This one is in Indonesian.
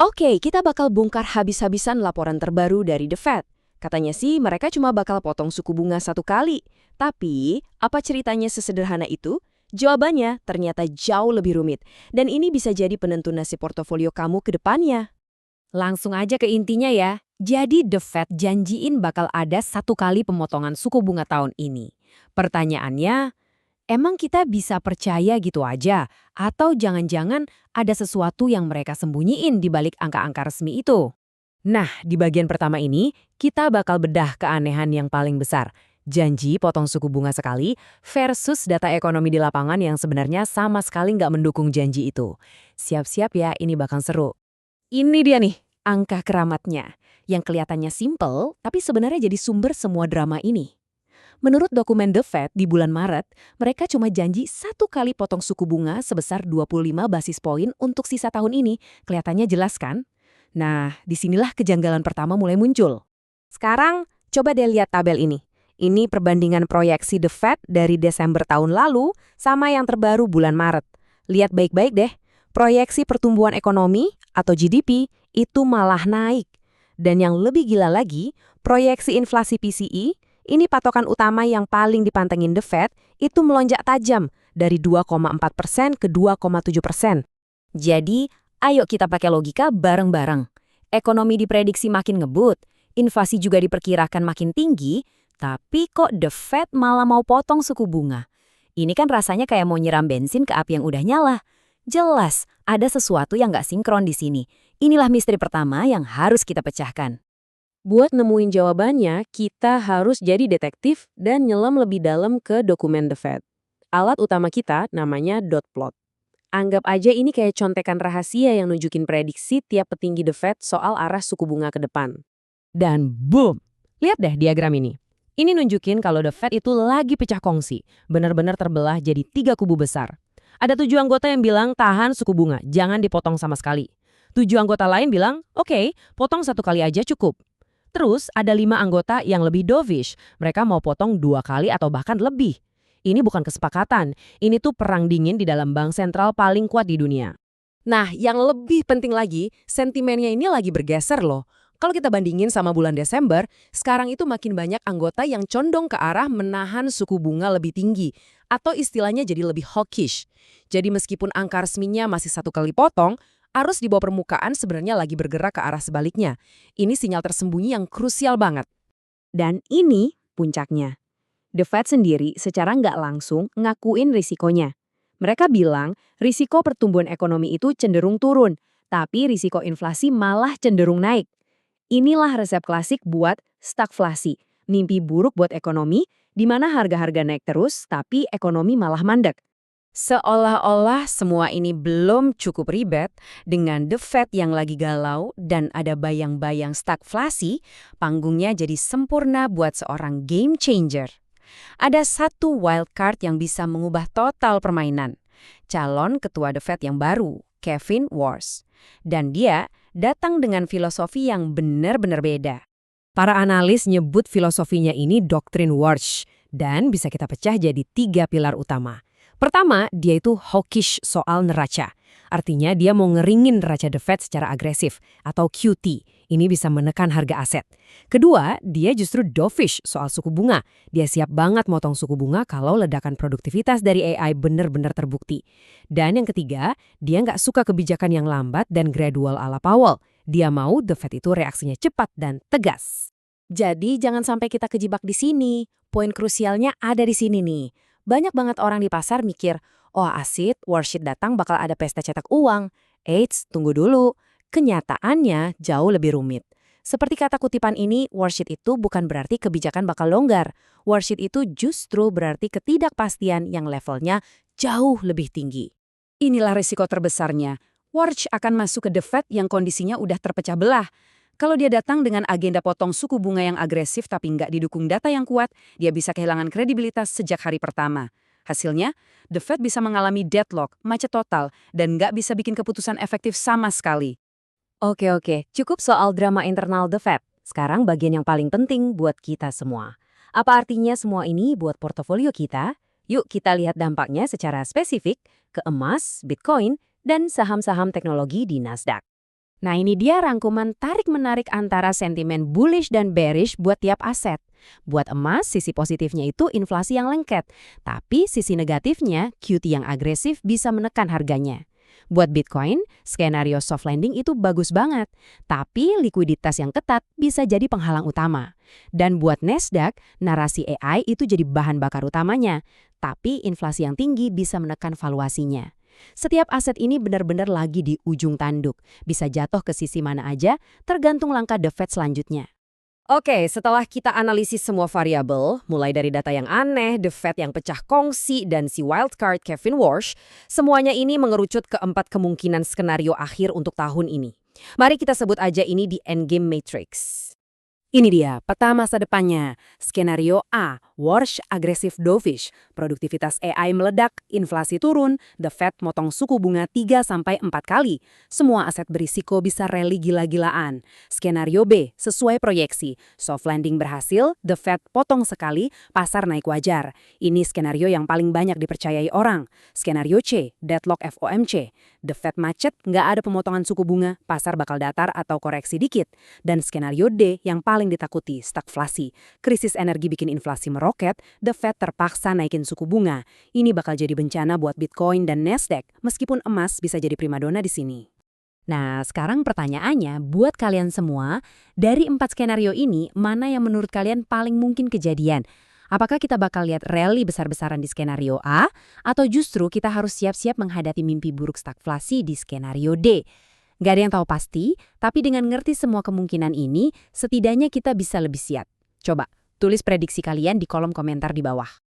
Oke, kita bakal bongkar habis-habisan laporan terbaru dari The Fed. Katanya sih mereka cuma bakal potong suku bunga 1 kali. Tapi, apa ceritanya sesederhana itu? Jawabannya ternyata jauh lebih rumit. Dan ini bisa jadi penentu nasib portofolio kamu ke depannya. Langsung aja ke intinya ya. Jadi The Fed janjiin bakal ada 1 kali pemotongan suku bunga tahun ini. Pertanyaannya, emang kita bisa percaya gitu aja? Atau jangan-jangan ada sesuatu yang mereka sembunyiin di balik angka-angka resmi itu? Nah, di bagian pertama ini, kita bakal bedah keanehan yang paling besar. Janji potong suku bunga sekali versus data ekonomi di lapangan yang sebenarnya sama sekali nggak mendukung janji itu. Siap-siap ya, ini bakal seru. Ini dia nih, angka keramatnya. Yang kelihatannya simple, tapi sebenarnya jadi sumber semua drama ini. Menurut dokumen The Fed di bulan Maret, mereka cuma janji 1 kali potong suku bunga sebesar 25 basis poin untuk sisa tahun ini. Kelihatannya jelas kan? Nah, disinilah kejanggalan pertama mulai muncul. Sekarang, coba deh lihat tabel ini. Ini perbandingan proyeksi The Fed dari Desember tahun lalu sama yang terbaru bulan Maret. Lihat baik-baik deh, proyeksi pertumbuhan ekonomi atau GDP itu malah naik. Dan yang lebih gila lagi, proyeksi inflasi PCE, ini patokan utama yang paling dipantengin The Fed, itu melonjak tajam dari 2,4% ke 2,7%. Jadi, ayo kita pakai logika bareng-bareng. Ekonomi diprediksi makin ngebut, inflasi juga diperkirakan makin tinggi, tapi kok The Fed malah mau potong suku bunga? Ini kan rasanya kayak mau nyiram bensin ke api yang udah nyala. Jelas, ada sesuatu yang nggak sinkron di sini. Inilah misteri pertama yang harus kita pecahkan. Buat nemuin jawabannya, kita harus jadi detektif dan nyelam lebih dalam ke dokumen The Fed. Alat utama kita namanya dot plot. Anggap aja ini kayak contekan rahasia yang nunjukin prediksi tiap petinggi The Fed soal arah suku bunga ke depan. Dan boom! Lihat deh diagram ini. Ini nunjukin kalau The Fed itu lagi pecah kongsi, benar-benar terbelah jadi 3 kubu besar. Ada 7 anggota yang bilang tahan suku bunga, jangan dipotong sama sekali. 7 anggota lain bilang, oke, potong 1 kali aja cukup. Terus ada 5 anggota yang lebih dovish, mereka mau potong 2 kali atau bahkan lebih. Ini bukan kesepakatan, ini tuh perang dingin di dalam bank sentral paling kuat di dunia. Nah, yang lebih penting lagi, sentimennya ini lagi bergeser loh. Kalau kita bandingin sama bulan Desember, sekarang itu makin banyak anggota yang condong ke arah menahan suku bunga lebih tinggi, atau istilahnya jadi lebih hawkish. Jadi meskipun angka resminya masih 1 kali potong, arus di bawah permukaan sebenarnya lagi bergerak ke arah sebaliknya. Ini sinyal tersembunyi yang krusial banget. Dan ini puncaknya. The Fed sendiri secara nggak langsung ngakuin risikonya. Mereka bilang risiko pertumbuhan ekonomi itu cenderung turun, tapi risiko inflasi malah cenderung naik. Inilah resep klasik buat stagflasi, mimpi buruk buat ekonomi, di mana harga-harga naik terus tapi ekonomi malah mandek. Seolah-olah semua ini belum cukup ribet, dengan The Fed yang lagi galau dan ada bayang-bayang stagflasi, panggungnya jadi sempurna buat seorang game changer. Ada satu wild card yang bisa mengubah total permainan. Calon ketua The Fed yang baru, Kevin Warsh. Dan dia datang dengan filosofi yang benar-benar beda. Para analis nyebut filosofinya ini doktrin Warsh, dan bisa kita pecah jadi 3 pilar utama. Pertama, dia itu hawkish soal neraca. Artinya dia mau ngeringin neraca The Fed secara agresif, atau QT. Ini bisa menekan harga aset. Kedua, dia justru dovish soal suku bunga. Dia siap banget motong suku bunga kalau ledakan produktivitas dari AI benar-benar terbukti. Dan yang ketiga, dia nggak suka kebijakan yang lambat dan gradual ala Powell. Dia mau The Fed itu reaksinya cepat dan tegas. Jadi jangan sampai kita kejebak di sini. Poin krusialnya ada di sini nih. Banyak banget orang di pasar mikir, oh asik, Warsh datang bakal ada pesta cetak uang. Eits, tunggu dulu. Kenyataannya jauh lebih rumit. Seperti kata kutipan ini, Warsh itu bukan berarti kebijakan bakal longgar. Warsh itu justru berarti ketidakpastian yang levelnya jauh lebih tinggi. Inilah risiko terbesarnya. Warsh akan masuk ke The Fed yang kondisinya udah terpecah belah. Kalau dia datang dengan agenda potong suku bunga yang agresif tapi nggak didukung data yang kuat, dia bisa kehilangan kredibilitas sejak hari pertama. Hasilnya, The Fed bisa mengalami deadlock, macet total, dan nggak bisa bikin keputusan efektif sama sekali. Oke, cukup soal drama internal The Fed. Sekarang bagian yang paling penting buat kita semua. Apa artinya semua ini buat portofolio kita? Yuk kita lihat dampaknya secara spesifik ke emas, Bitcoin, dan saham-saham teknologi di Nasdaq. Nah, ini dia rangkuman tarik-menarik antara sentimen bullish dan bearish buat tiap aset. Buat emas, sisi positifnya itu inflasi yang lengket. Tapi sisi negatifnya, QT yang agresif bisa menekan harganya. Buat Bitcoin, skenario soft landing itu bagus banget. Tapi likuiditas yang ketat bisa jadi penghalang utama. Dan buat Nasdaq, narasi AI itu jadi bahan bakar utamanya. Tapi inflasi yang tinggi bisa menekan valuasinya. Setiap aset ini benar-benar lagi di ujung tanduk. Bisa jatuh ke sisi mana aja, tergantung langkah The Fed selanjutnya. Oke, setelah kita analisis semua variabel, mulai dari data yang aneh, The Fed yang pecah kongsi, dan si wildcard Kevin Walsh, semuanya ini mengerucut ke 4 kemungkinan skenario akhir untuk tahun ini. Mari kita sebut aja ini di Endgame Matrix. Ini dia, peta masa depannya. Skenario A, Walsh agresif dovish, produktivitas AI meledak, inflasi turun, The Fed motong suku bunga 3-4 kali. Semua aset berisiko bisa rally gila-gilaan. Skenario B, sesuai proyeksi. Soft landing berhasil, The Fed potong sekali, pasar naik wajar. Ini skenario yang paling banyak dipercayai orang. Skenario C, deadlock FOMC. The Fed macet, nggak ada pemotongan suku bunga, pasar bakal datar atau koreksi dikit. Dan skenario D yang paling ditakuti, stagflasi. Krisis energi bikin inflasi meroket, The Fed terpaksa naikin suku bunga. Ini bakal jadi bencana buat Bitcoin dan Nasdaq, meskipun emas bisa jadi primadona di sini. Nah, sekarang pertanyaannya, buat kalian semua, dari 4 skenario ini, mana yang menurut kalian paling mungkin kejadian? Apakah kita bakal lihat rally besar-besaran di skenario A, atau justru kita harus siap-siap menghadapi mimpi buruk stagflasi di skenario D? Gak ada yang tahu pasti, tapi dengan ngerti semua kemungkinan ini, setidaknya kita bisa lebih siap. Coba, tulis prediksi kalian di kolom komentar di bawah.